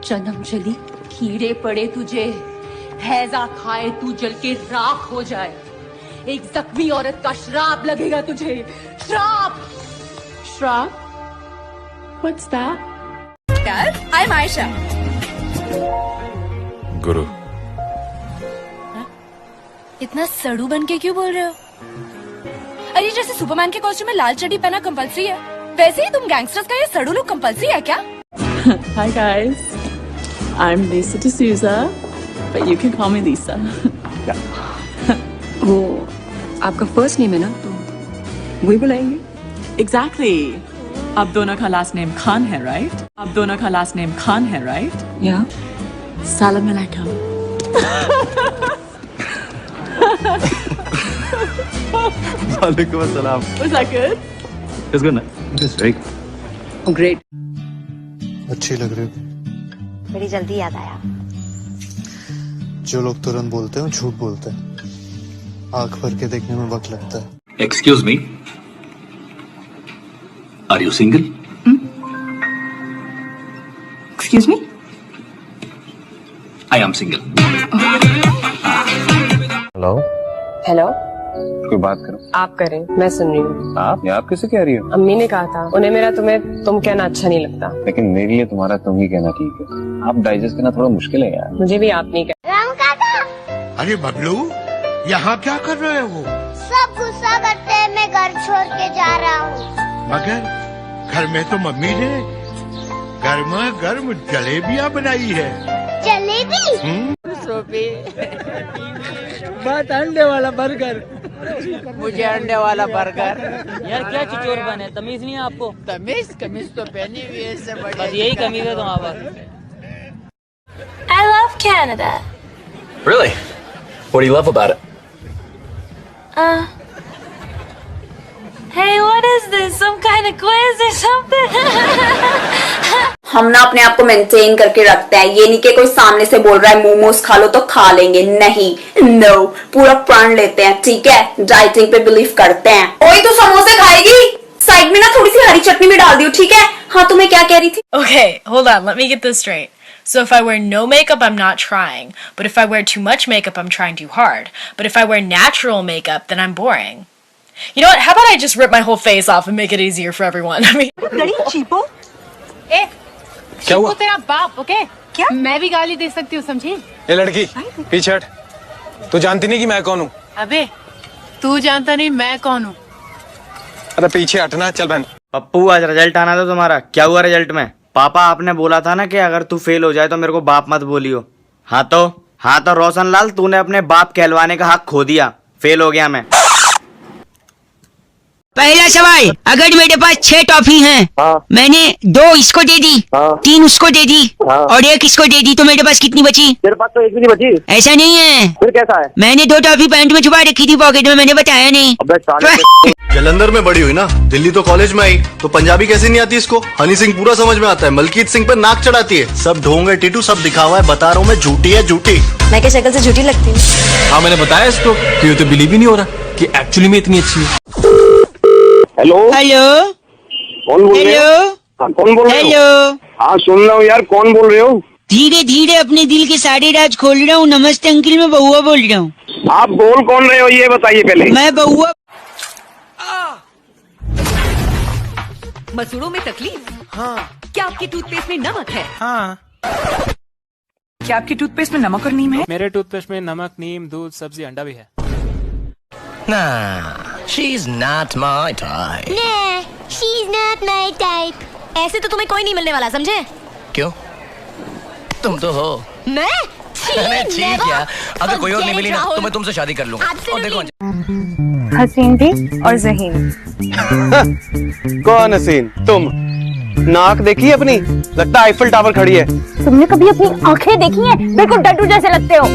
जन्म जली कीड़े पड़े तुझे, हैजा खाए तू जल के राख हो जाए, एक जख्मी औरत का श्राप लगेगा तुझे, श्राप। Shrap? What's that? Dad, I'm Aisha. गुरु। इतना सड़ू बन के क्यों बोल रहे हो? अरे जैसे सुपरमैन के कॉस्ट्यूम में लाल चड्डी पहना कंपल्सरी है, वैसे ही तुम गैंगस्टर्स का ये सड़ू लुक कंपल्सरी है क्या? Hi guys, I'm Lisa D'Souza, but you can call me Lisa. वो आपका फर्स्ट नेम है ना, तो वही बुलाएंगे। Exactly. आप दोनों का लास्ट नेम खान है, right? आप दोनों का लास्ट नेम खान है, right? या Salam alaikum. वालेकुम अस्सलाम। Was that good? It's good, ना? It's very good. ग्रेट। अच्छी लग रही हो। बड़ी जल्दी याद आया। जो लोग तुरंत बोलते हैं झूठ बोलते हैं। आंख भर के देखने में वक्त लगता है। Excuse me. Are you single? Excuse me. I am single. Hello. Hello, कोई बात करो। आप करें, मैं सुन रही हूँ। आप किसे कह रही हो? अम्मी ने कहा था उन्हें मेरा तुम्हें तुम कहना अच्छा नहीं लगता। लेकिन मेरे लिए तुम्हारा तुम ही कहना ठीक है। आप डाइजेस्ट करना थोड़ा मुश्किल है यार। मुझे भी आप नहीं कहना। अरे बबलू, यहाँ क्या कर रहे हो? सब गुस्सा करते हैं, मैं घर छोड़ के जा रहा हूँ। मगर घर में तो मम्मी ने गर्मा गर्म जलेबियाँ बनाई है। जलेबी? बहुत अंडे वाला बर्गर। मुझे अंडे वाला बर्गर। यार क्या चिचोर बने, तमीज नहीं है आपको? कमीज तो पहनी हुई है, इससे बढ़िया बस यही कमीज है तुम्हारे पास। I love Canada. Really? What do you love about it? Hey, what is this? Some kind of quiz or something? हम ना अपने आप को मेंटेन करके रखते हैं, ये नहीं कि कोई सामने से बोल रहा है मोमोज खा लो तो खा लेंगे, नहीं, नो, पूरा प्रण लेते हैं, ठीक है, डाइटिंग पे बिलीव करते हैं। ओए तू समोसे खाएगी? साइड में ना थोड़ी सी हरी चटनी भी डाल दियो, ठीक है? हाँ, तुम्हें क्या कह रही थी? Okay, hold on. Let me get this straight. So if I wear no makeup, I'm not trying. But if I wear too much makeup, I'm trying too hard. But if I wear natural makeup, then I'm boring. You know what? How about I just rip my whole face off and make it easier for everyone? I mean, बड़ी चीपो। क्या हुआ? तेरा बाप, okay? क्या? मैं भी गाली दे सकती हूँ, समझी? ये लड़की पीछे हट। तू जानती नहीं कि मैं कौन हूँ? अबे, तू जानता नहीं मैं कौन हूँ? अरे पीछे हटना, चल बहन। पप्पू आज रिजल्ट आना था तुम्हारा, क्या हुआ रिजल्ट में? पापा आपने बोला था ना कि अगर तू फेल हो जाए तो मेरे को बाप मत बोलियो। हाँ तो रोशन लाल, तूने अपने बाप कहलवाने का हक खो दिया, फेल हो गया मैं। पहला सवाल, अगर मेरे पास 6 टॉफी हैं, मैंने 2 इसको दे दी, 3 उसको दे दी और 1 इसको दे दी, तो मेरे पास कितनी बची? तेरे पास तो एक भी नहीं बची। ऐसा नहीं है। फिर कैसा है? मैंने 2 टॉफी पैंट में छुपा रखी थी पॉकेट में, मैंने बताया नहीं। जलंधर में बड़ी हुई ना, दिल्ली तो कॉलेज में आई, तो पंजाबी कैसे नहीं आती इसको? हनी सिंह पूरा समझ में आता है, मलकीत सिंह पे नाक चढ़ाती है। सब ढोंग है टीटू, सब दिखावा है, बता रहा हूँ मैं, झूठी है झूठी। मैं क्या शक्ल से झूठी लगती हूँ? हाँ मैंने बताया इसको कि ये तो बिलीव ही नहीं हो रहा कि एक्चुअली में इतनी अच्छी है। हेलो हेलो, कौन बोल रहे हो? हाँ, कौन बोल रहे हो? हेलो, हाँ सुन रहा हूँ यार, कौन बोल रहे हो? धीरे धीरे अपने दिल के सारे राज खोल रहा हूँ। नमस्ते अंकिल, मैं बउआ बोल रहा हूँ। आप बोल कौन रहे हो ये बताइए पहले। मैं बउआ। मसूड़ों में तकलीफ? हाँ। क्या आपके टूथपेस्ट में नमक है? हाँ। क्या आपके टूथपेस्ट में नमक और नीम है? मेरे टूथपेस्ट में नमक, नीम, दूध, सब्जी, अंडा भी है। She's not my type. Nah, she's not my type. ऐसे तो तुम्हें कोई नहीं मिलने वाला, समझे? क्यों? तुम तो हो। मैं? अरे ठीक है, अगर कोई और नहीं मिली ना तो मैं तुमसे शादी कर लूंगा। और देखो हसीन भी और ज़हीन। कौन हसीन? तुम। नाक देखी अपनी, लगता है आईफल टावर खड़ी है। तुमने कभी अपनी आंखें देखी है? बिल्कुल डड्डू जैसे लगते हो।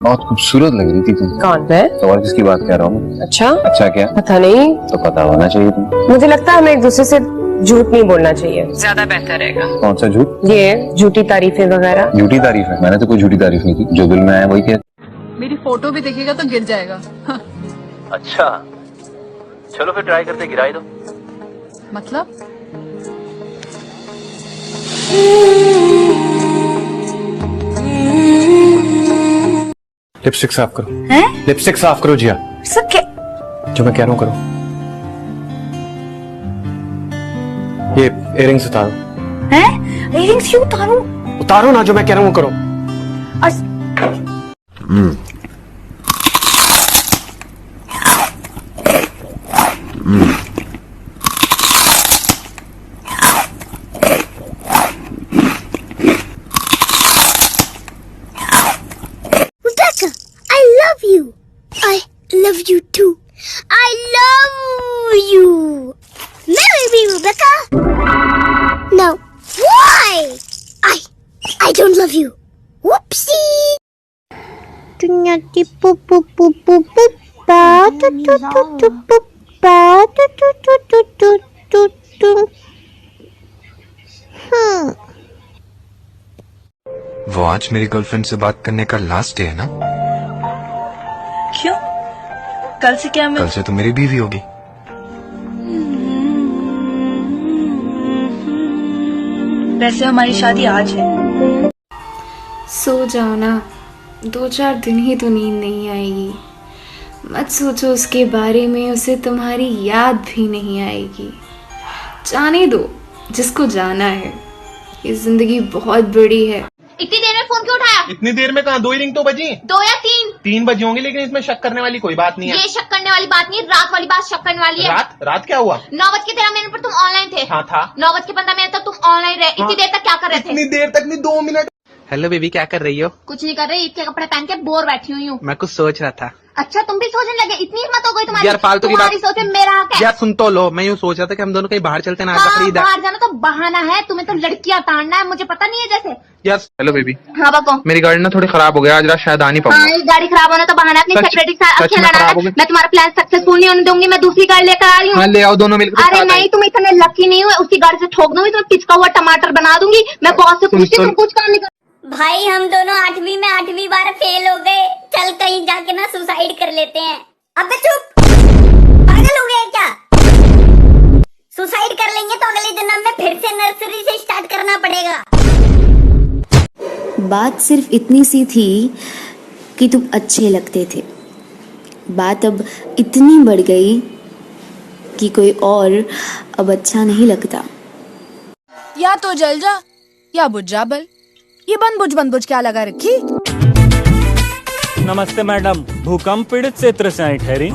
बहुत खूबसूरत लग रही थी तुम। कौन है? तो और किसकी बात कर रहा हूँ? अच्छा अच्छा क्या? पता नहीं, तो पता होना चाहिए तुम। मुझे लगता है हमें एक दूसरे से झूठ नहीं बोलना चाहिए, ज्यादा बेहतर रहेगा। कौन सा झूठ? ये झूठी तारीफें वगैरह। झूठी तारीफ है? मैंने तो कोई झूठी तारीफ नहीं की, जो दिल में आया वही कह। मेरी फोटो भी देखेगा तो गिर जाएगा। अच्छा, चलो फिर ट्राई करते, गिराई दो। मतलब लिपस्टिक साफ करो। हैं? लिपस्टिक साफ करो जिया। सब क्या? जो मैं कह रहा हूँ करो। ये इयरिंग्स उतारो। हैं? इयरिंग्स क्यों उतारूं? उतारो ना, जो मैं कह रहा हूँ करो। I love you. I love you too. I love you. Marry me, Rebecca. No. Why? I don't love you. Whoopsie. Tunyati poop poop poop poop poop. Ba tu tu tu tu poop. Ba tu tu tu tu tu tu tu. वो आज मेरी girlfriend से बात करने का last day है ना? क्यों? कल से क्या? कल से तो मेरी बीवी होगी। वैसे हमारी शादी आज है। सो जाओ ना, 2-4 दिन ही तो नींद नहीं आएगी। मत सोचो उसके बारे में, उसे तुम्हारी याद भी नहीं आएगी। जाने दो जिसको जाना है, ये जिंदगी बहुत बड़ी है। इतनी देर में फोन क्यों उठाया? इतनी देर में कहाँ, 2 ही रिंग तो बजी। 2 या 3? 3 बजी होंगी, लेकिन इसमें शक करने वाली कोई बात नहीं है। ये शक करने वाली बात नहीं है, रात वाली बात शक करने वाली है। रात क्या हुआ? 9:13 पर तुम ऑनलाइन थे। हाँ था। 9:15 तक तुम ऑनलाइन रहे। इतनी देर तक क्या कर रहे थे? इतनी देर तक नहीं, 2 मिनट। हेलो बेबी, क्या कर रही हो? कुछ नहीं कर रही, ईद के कपड़े पहन के बोर बैठी हुई हूँ। मैं कुछ सोच रहा था। अच्छा, तुम भी सोचने लगे? इतनी हिम्मत हो गई तुम्हारी? यार फालतू की बात। तुम्हारी सोच में मेरा हक है। यार सुन तो लो, मैं यूँ सोच रहा था कि हम दोनों कहीं बाहर चलते ना। हाँ, बाहर जाना तो बहाना है, तुम्हें तो लड़कियां ताड़ना है, मुझे पता नहीं है जैसे। यार हेलो बेबी। हाँ बताओ। मेरी गाड़ी ना थोड़ी खराब हो गया, आज रात शायद आ नहीं पाऊंगा। हाँ, गाड़ी खराब होना तो बहाना है, अपनी सेक्रेटरी के साथ खेलना है। मैं तुम्हारा प्लान सक्सेसफुल नहीं होने दूंगी, मैं दूसरी गाड़ी लेकर आ रही हूँ। हाँ ले आओ, दोनों मिलकर। अरे नहीं, तुम इतने लकी नहीं हुए, उसी गाड़ी से ठोक दूंगी, तुम्हें पिचका हुआ टमाटर बना दूंगी। मैं बॉस से पूछती हूँ, कुछ काम नहीं कर। भाई हम दोनों 8वीं में 8वीं बार फेल हो गए। चल कहीं जाके ना सुसाइड कर लेते हैं। अबे चुप, पागल हो गए क्या? सुसाइड कर लेंगे तो अगले दिन हमें फिर से नर्सरी से स्टार्ट करना पड़ेगा। बात सिर्फ इतनी सी थी कि तुम अच्छे लगते थे। बात अब इतनी बढ़ गई कि कोई और अब अच्छा नहीं लगता। या तो जल जा या बुझ जा बल। ये बंद बुझ क्या लगा रखी? नमस्ते मैडम, भूकंप पीड़ित क्षेत्र से आई ठहरी।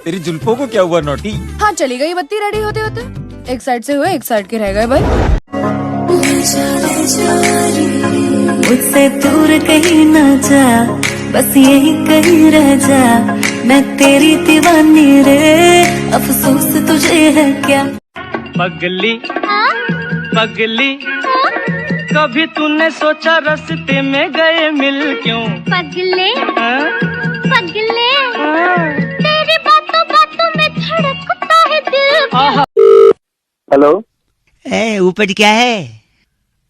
तेरी जुल्फों को क्या हुआ नोटी? हाँ, चली गई बत्ती रेडी होते होते। एक साइड से हुए, एक साइड के रह गए भाई। मुझसे दूर कहीं ना जा, बस यही कहीं रह जा। मैं तेरी दीवानी रे, अफसोस तुझे है क्या? पगली पगली, कभी तूने सोचा रास्ते में गए मिल क्यों? पगले पगले, तेरी बातों में धड़कता है दिल। हेलो, ऊपर क्या है?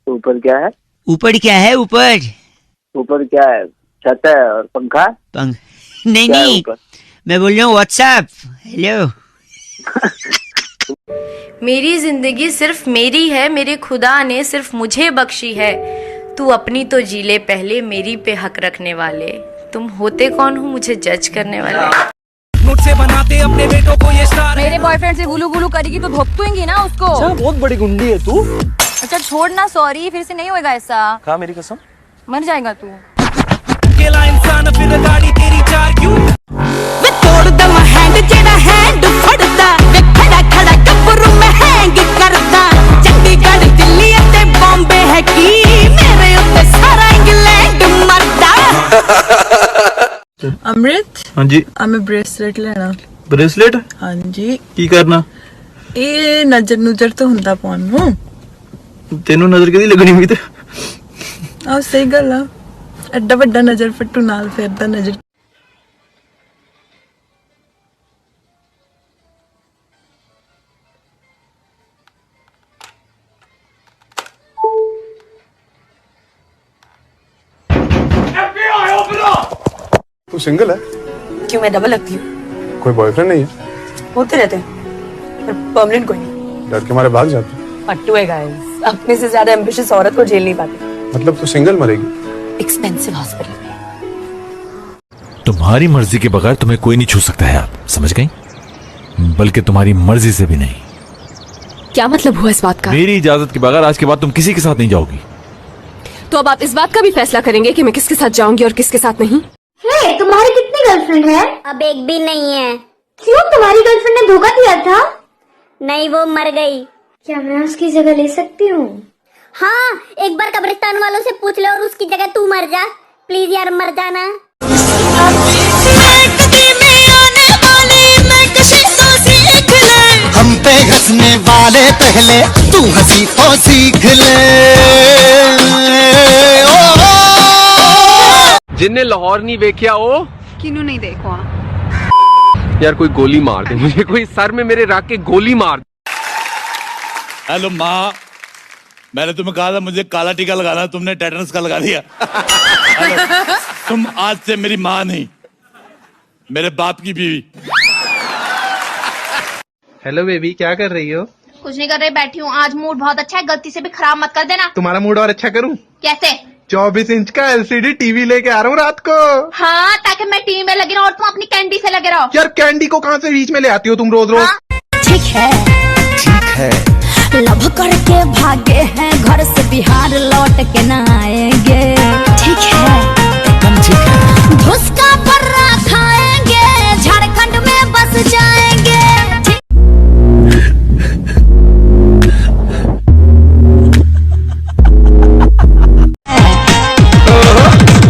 ऊपर क्या है? ऊपर क्या है? ऊपर क्या है? छत है और पंखा। नहीं, मैं बोल रहा हूँ व्हाट्सएप। हेलो। मेरी जिंदगी सिर्फ मेरी है, मेरे खुदा ने सिर्फ मुझे बख्शी है। तू अपनी तो जी ले पहले, मेरी पे हक रखने वाले। तुम होते कौन हो मुझे जज करने वाले? मुझसे बनाते अपने बेटों को ये स्टार। मेरे बॉयफ्रेंड से गुलू गुलू करेगी तो धोपतूंगी ना उसको। अच्छा, बहुत बड़ी गुंडी है तू। अच्छा छोड़ ना, सॉरी, फिर से नहीं होएगा ऐसा। खा मेरी कसम, मर जाएगा तू। अकेला इंसान फिर गाड़ी तेरी 4 क्यों? वे तोड़ दम हैंड जेड़ा हैंड फड़दा, वे खड़ा खड़ा कब्रू में हैंग करदा। चंडीगढ़ दिल्ली ते बॉम्बे है की, मेरे उत्ते सारा इंग्लैंड मरदा। अमृत। हाँ जी। हमें ब्रेसलेट लेना। ब्रेसलेट? हाँ जी। की करना? ये नजर नुजर तो हुंदा पाउन नूं। तेनू नजर कदी लगनी भी ते? आ सही गल आ, एड्डा वड्डा नजर फट्टू नाल फेरदा नजर। तू सिंगल है? क्यों, मैं डबल लगती हूँ। कोई बॉयफ्रेंड नहीं है? होते रहते हैं, पर परमानेंट कोई नहीं। डर के मारे भाग जाते? पट्टू है गाइस, अपने से ज्यादा एम्बिशियस औरत को झेल नहीं पाते। मतलब तू सिंगल मरेगी? एक्सपेंसिव हॉस्पिटल में। तुम्हारी मर्जी के बगैर तुम्हें कोई नहीं छू सकता है, आप समझ गई? बल्कि तुम्हारी मर्जी से भी नहीं। क्या मतलब हुआ इस बात का? मेरी इजाजत के बगैर आज के बाद तुम किसी के साथ नहीं जाओगी। तो अब आप इस बात का भी फैसला करेंगे कि मैं किसके साथ जाऊंगी और किसके साथ नहीं? तुम्हारी कितनी गर्लफ्रेंड है? अब एक भी नहीं है। क्यों, तुम्हारी गर्लफ्रेंड ने धोखा दिया था? नहीं, वो मर गई। क्या मैं उसकी जगह ले सकती हूँ? हाँ, एक बार कब्रिस्तान वालों से पूछ ले और उसकी जगह तू मर जा। प्लीज यार, मर जाना। हम पे हंसने वाले पहले तू हंसी तो सीख ले। जिन्ने लाहौर नहीं देखा ओ किनू नहीं देखो यार, कोई गोली मार दे मुझे, कोई सर में मेरे रख के गोली मार दे। हेलो माँ, मैंने तुम्हें कहा था मुझे काला टीका लगाना, तुमने टेटनस का लगा दिया। तुम आज से मेरी माँ नहीं, मेरे बाप की बीवी। हेलो बेबी, क्या कर रही हो? कुछ नहीं कर रही, बैठी हूँ। आज मूड बहुत अच्छा है, गलती से भी खराब मत कर देना। तुम्हारा मूड और अच्छा करूँ? कैसे? 24 इंच का LCD टीवी लेके आ रहा हूँ रात को। हाँ, ताकि मैं टीवी में लगी रहूं और तुम अपनी कैंडी से लगे रहो। यार कैंडी को कहाँ से बीच में ले आती हो तुम रोज रोज? ठीक है, ठीक है। लव करके भागे हैं घर से, बिहार लौट के न आएंगे। ठीक है, एकदम ठीक है। धुसका पर्रा खाएंगे, झारखंड में बस जाएंगे।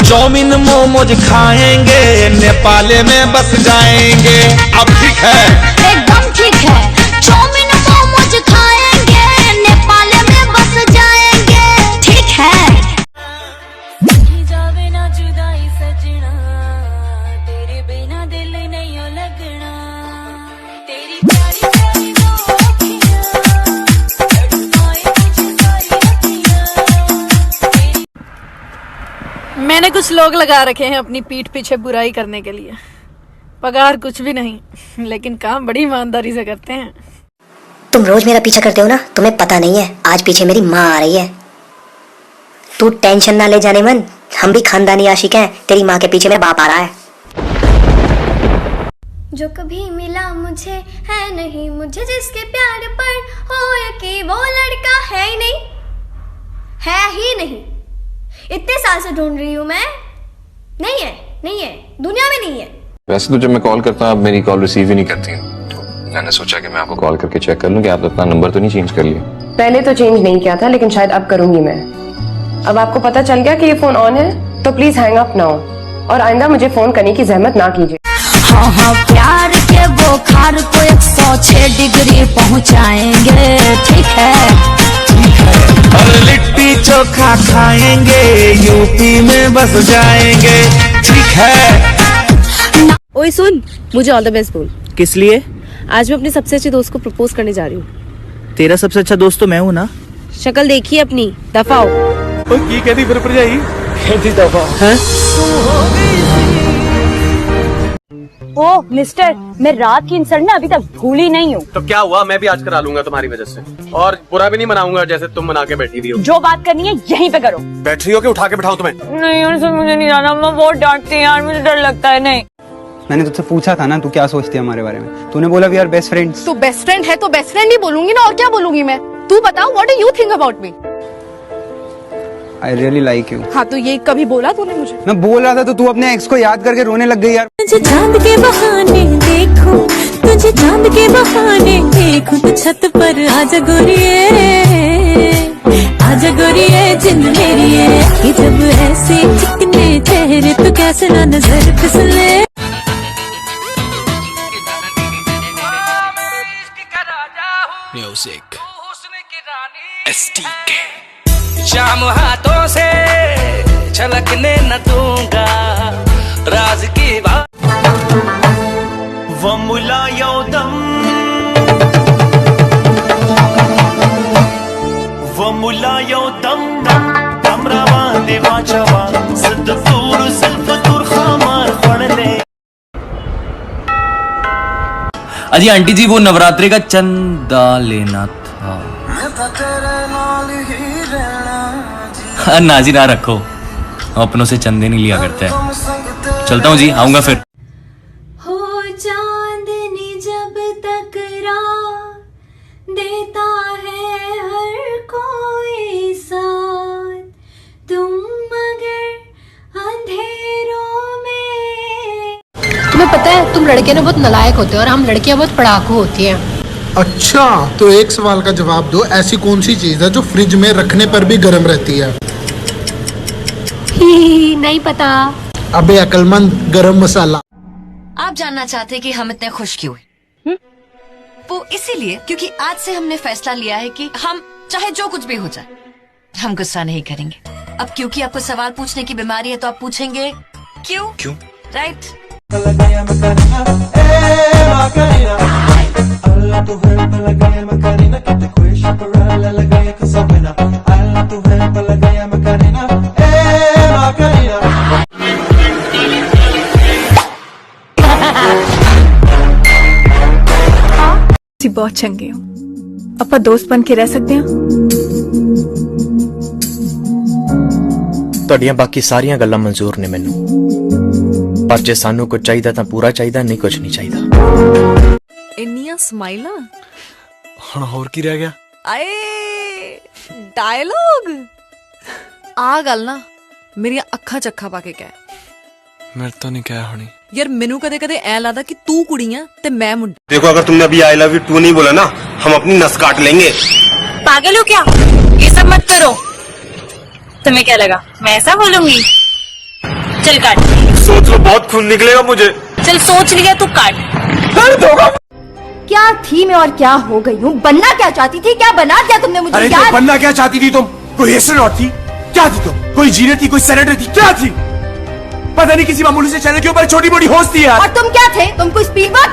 चाउमीन मोमोज खाएंगे, नेपाल में बस जाएंगे। अब ठीक है, एकदम ठीक है। चाउमीन मोमोज खाएंगे, नेपाल में बस जाएंगे। ठीक है। जावे ना जुदाई सजना, तेरे बिना दिल नहीं लगना। तेरी प्यारी प्यारी दो अखियां, मैंने कुछ लोग लगा रखे हैं अपनी पीठ पीछे बुराई करने के लिए। पगार कुछ भी नहीं, लेकिन काम बड़ी ईमानदारी से करते हैं। तुम रोज मेरा पीछा करते हो ना, तुम्हें पता नहीं है आज पीछे मेरी माँ आ रही है। तू टेंशन ना ले जाने मन, हम भी खानदानी आशिक हैं। तेरी माँ के पीछे मेरा बाप आ रहा है। जो कभी मिला मुझे है नहीं, मुझे जिसके प्यार पर हो यकीन, वो लड़का है ही नहीं, है ही नहीं। इतने साल से ढूंढ रही हूँ मैं, नहीं है, नहीं है, दुनिया में नहीं है। वैसे तो जब मैं कॉल करता हूँ आप मेरी कॉल रिसीव ही नहीं करती हैं, तो मैंने सोचा कि मैं आपको कॉल करके चेक कर लूं कि आपने अपना नंबर तो नहीं चेंज कर लिया। पहले तो चेंज नहीं किया था, लेकिन शायद अब करूंगी मैं। अब आपको पता चल गया कि ये फोन ऑन है, तो प्लीज हैंग अप ना हो और आइंदा मुझे फोन करने की जहमत ना कीजिए। हाँ हाँ, प्यार के बुखार को 106 डिग्री पहुँचाएंगे। ठीक है, और लिट्टी चोखा खाएंगे, यूपी में बस जाएंगे। ठीक है। ओए सुन, मुझे ऑल द बेस्ट बोल। किस लिए? आज मैं अपने सबसे अच्छे दोस्त को प्रपोज करने जा रही हूँ। तेरा सबसे अच्छा दोस्त तो मैं हूँ ना। शक्ल देखिए अपनी, दफाओ। की कहती फिर जाई, कहती दफाओ। हैं? ओ मिस्टर, मैं रात की इंसल्ट ना अभी तक भूली नहीं हूँ। तो क्या हुआ, मैं भी आज करा लूंगा तुम्हारी वजह से, और बुरा भी नहीं मनाऊंगा जैसे तुम मना के बैठी रही हो। जो बात करनी है यहीं पे करो। बैठ रही हो कि उठा के बिठाऊं तुम्हें? नहीं यार, मुझे नहीं जाना, मैं बहुत डांटती है यार, मुझे डर लगता है। नहीं, मैंने तुझसे पूछा था ना तू क्या सोचती है हमारे बारे में, तूने बोला वी आर बेस्ट फ्रेंड्स। तो बेस्ट फ्रेंड है तो बेस्ट फ्रेंड ही बोलूंगी ना, और क्या बोलूंगी मैं। तू बताओ, what do you think about me? I really like you. हाँ, तो ये कभी बोला तूने मुझे? मैं बोल रहा था तो तू अपने एक्स को याद करके रोने लग गई यार। तुझे चांद के बहाने देखूं, तुझे चांद के बहाने देखूं, तो छत पर आजा गोरिये, आजा गोरिये जिंद मेरी है। कि जब ऐसे चिकने चेहरे तो कैसे ना नजर फिसले। Music STK। शाम हाथों से छलकने न दूंगा राज की बात। वो मुलायम वो मुलायम दमरावा देवाचवा सदतूर सल्फतूर खामार पड़ने। अजी आंटी जी, वो नवरात्रि का चंदा लेना था। ना जी ना रखो, अपनों से चंदे नहीं लिया करते हैं। चलता हूँ जी, आऊंगा फिर। हो चांदनी जब तक रात देता है हर कोई साथ, तुम मगर अंधेरों में। तुम्हें पता है तुम लड़के ना बहुत नालायक होते हो और हम लड़कियां बहुत पढ़ाकू होती हैं। अच्छा, तो एक सवाल का जवाब दो, ऐसी कौन सी चीज है जो फ्रिज में रखने पर भी गर्म रहती है? नहीं पता। अबे अकलमंद, गरम मसाला। आप जानना चाहते हैं कि हम इतने खुश क्यों हैं? वो इसीलिए क्योंकि आज से हमने फैसला लिया है कि हम चाहे जो कुछ भी हो जाए, हम गुस्सा नहीं करेंगे। अब क्योंकि आपको सवाल पूछने की बीमारी है तो आप पूछेंगे क्यों? क्यों? राइट। बहुत चंगे हो, अपा दोस्त बन के रह सकते हैं। ਤੁਹਾਡੀਆਂ ਬਾਕੀ ਸਾਰੀਆਂ ਗੱਲਾਂ ਮਨਜ਼ੂਰ ਨੇ ਮੈਨੂੰ, ਪਰ ਜੇ ਸਾਨੂੰ ਕੁਝ ਚਾਹੀਦਾ ਤਾਂ ਪੂਰਾ ਚਾਹੀਦਾ, ਨਹੀਂ ਕੁਝ ਨਹੀਂ ਚਾਹੀਦਾ। ਇੰਨੀਆਂ ਸਮਾਈਲਾਂ, ਹੁਣ ਹੋਰ ਕੀ ਰਹਿ ਗਿਆ? ਆਏ ਡਾਇਲੌਗ। ਆ ਗੱਲ ਨਾ ਮੇਰੀਆਂ ਅੱਖਾਂ ਚ ਅੱਖਾਂ ਪਾ ਕੇ ਕਹਿ। ਮੇਰੇ ਤੋਂ ਨਹੀਂ ਕਹਿ ਹੋਣੀ यार मेनू कदे कदे ऐ लगदा कि तू कुड़ी है ते मैं मुंडा। देखो, अगर तुमने अभी आई लव यू 2 नहीं बोला ना, हम अपनी नस काट लेंगे। पागल हो क्या? ये सब मत करो। तुम्हें क्या लगा मैं ऐसा बोलूंगी? चल काट। सोच लो, बहुत खून निकलेगा मुझे। चल सोच लिया तू काट। क्या थी मैं और क्या हो गई हूँ? बनना क्या चाहती थी? क्या बना दिया तुमने मुझे? अरे तो बनना क्या चाहती थी तुम? कोई एस्ट्रोनॉट थी? क्या थी तुम? कोई इंजीनियर थी? कोई सेनेटर थी? क्या थी? पता नहीं, किसी मामूली से चैनल के ऊपर छोटी मोटी होस्ट थी यार। और तुम क्या थे? तुम कोई स्पीलबर्ग?